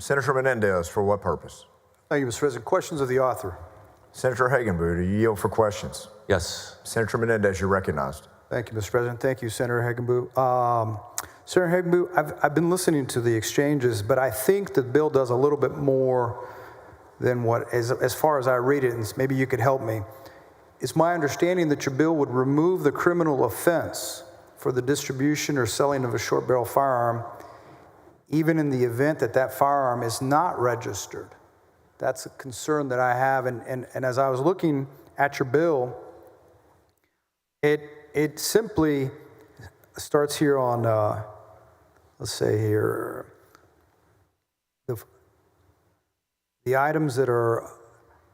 Senator Menendez, for what purpose? Thank you, Mr. President. Questions of the author? Senator Hagenbauch, do you yield for questions? Yes. Senator Menendez, you're recognized. Thank you, Mr. President. Thank you, Senator Hagenbauch. Senator Hagenbauch, I've been listening to the exchanges, but I think the bill does a little bit more than what, as far as I read it, and maybe you could help me. It's my understanding that your bill would remove the criminal offense for the distribution or selling of a short barrel firearm, even in the event that that firearm is not registered. That's a concern that I have, and as I was looking at your bill, it simply starts here on, let's say here, the items that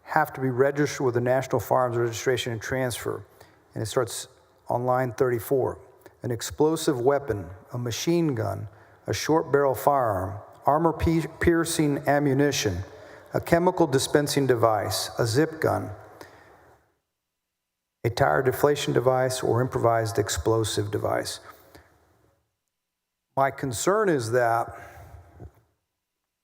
have to be registered with the National Firearms Registration and Transfer, and it starts on line 34. An explosive weapon, a machine gun, a short barrel firearm, armor-piercing ammunition, a chemical dispensing device, a zip gun, a tire deflation device, or improvised explosive device. My concern is that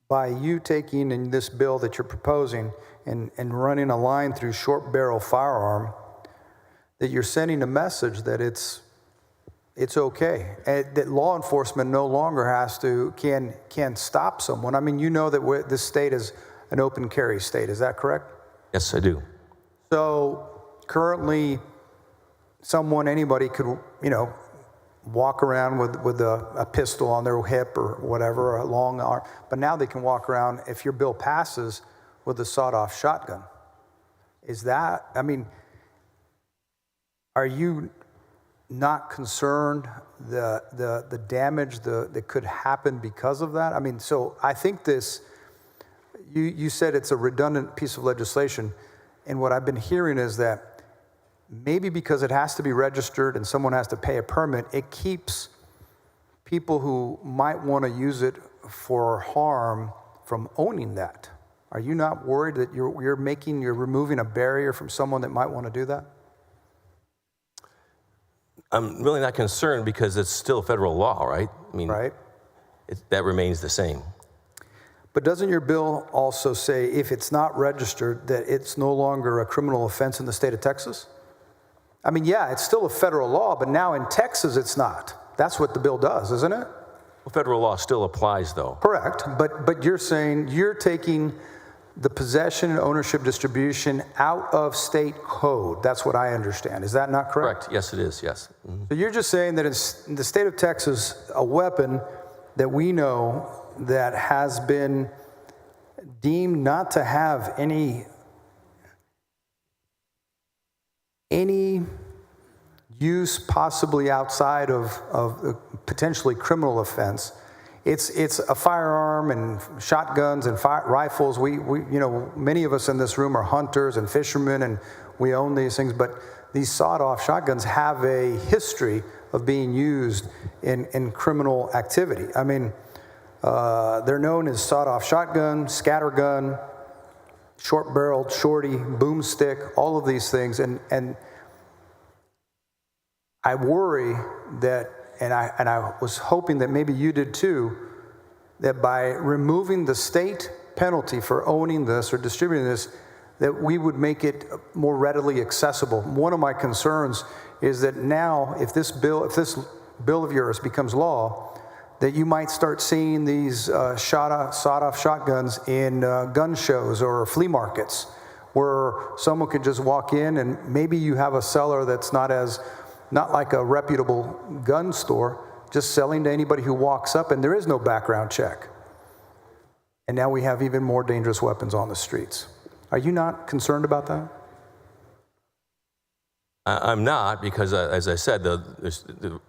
by you taking in this bill that you're proposing and running a line through short barrel firearm, that you're sending a message that it's okay, and that law enforcement no longer can stop someone. I mean, you know that this state is an open carry state, is that correct? Yes, I do. So currently, anybody could, walk around with a pistol on their hip or whatever, a long arm, but now they can walk around, if your bill passes, with a sawed-off shotgun. Are you not concerned the damage that could happen because of that? I mean, so I think this, you said it's a redundant piece of legislation, and what I've been hearing is that maybe because it has to be registered and someone has to pay a permit, it keeps people who might want to use it for harm from owning that. Are you not worried that you're removing a barrier from someone that might want to do that? I'm really not concerned because it's still federal law, right? I mean, right. That remains the same. But doesn't your bill also say if it's not registered that it's no longer a criminal offense in the state of Texas? I mean, yeah, it's still a federal law, but now in Texas it's not. That's what the bill does, isn't it? Well, federal law still applies, though. Correct, but you're saying you're taking the possession and ownership distribution out of state code. That's what I understand. Is that not correct? Correct. Yes, it is. Yes. Mm-hmm. So you're just saying that in the state of Texas, a weapon that we know that has been deemed not to have any use possibly outside of potentially criminal offense. It's a firearm and shotguns and rifles. We many of us in this room are hunters and fishermen, and we own these things. But these sawed-off shotguns have a history of being used in criminal activity. I mean, they're known as sawed-off shotgun, scattergun, short-barreled, shorty, boomstick, all of these things, and I worry that. And I was hoping that maybe you did too, that by removing the state penalty for owning this or distributing this, that we would make it more readily accessible. One of my concerns is that now, if this bill of yours becomes law, that you might start seeing these sawed-off shotguns in gun shows or flea markets, where someone could just walk in and maybe you have a seller that's not like a reputable gun store, just selling to anybody who walks up, and there is no background check. And now we have even more dangerous weapons on the streets. Are you not concerned about that? I'm not, because as I said, the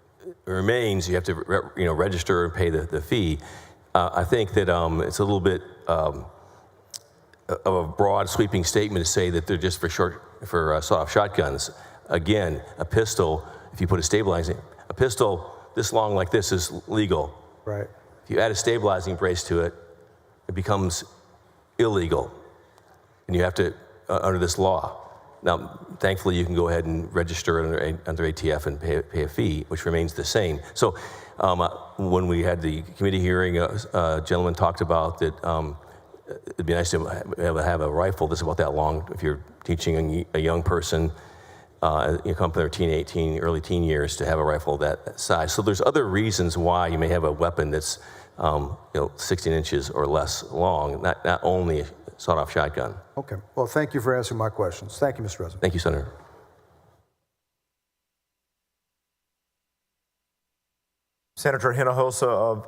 remains, you have to register and pay the fee. I think that it's a little bit of a broad, sweeping statement to say that they're just for sawed-off shotguns. Again, a pistol, if you put a pistol this long like this is legal. Right. If you add a stabilizing brace to it, it becomes illegal. And you have to, under this law. Now, thankfully, you can go ahead and register under ATF and pay a fee, which remains the same. So When we had the committee hearing, a gentleman talked about that it'd be nice to have a rifle that's about that long if you're teaching a young person, you come from their early teen years, to have a rifle that size. So there's other reasons why you may have a weapon that's 16 inches or less long, not only a sawed-off shotgun. Okay. Well, thank you for answering my questions. Thank you, Mr. President. Thank you, Senator. Senator Hinojosa of